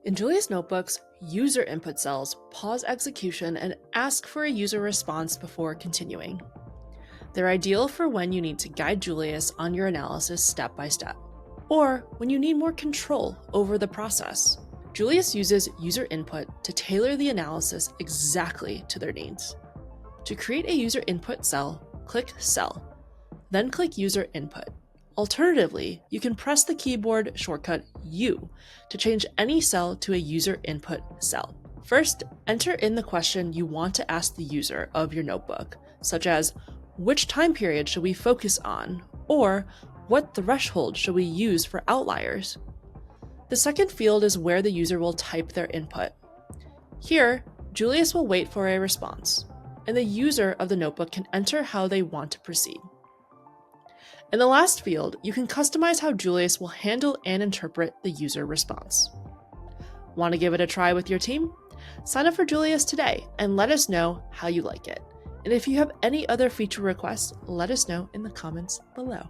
In Julius Notebooks, user input cells pause execution and ask for a user response before continuing. They're ideal for when you need to guide Julius on your analysis step by step, or when you need more control over the process. Julius uses user input to tailor the analysis exactly to their needs. To create a user input cell, click Cell, then click User Input. Alternatively, you can press the keyboard shortcut U to change any cell to a user input cell. First, enter in the question you want to ask the user of your notebook, such as, which time period should we focus on, or what threshold should we use for outliers? The second field is where the user will type their input. Here, Julius will wait for a response, and the user of the notebook can enter how they want to proceed. In the last field, you can customize how Julius will handle and interpret the user response. Want to give it a try with your team? Sign up for Julius today and let us know how you like it. And if you have any other feature requests, let us know in the comments below.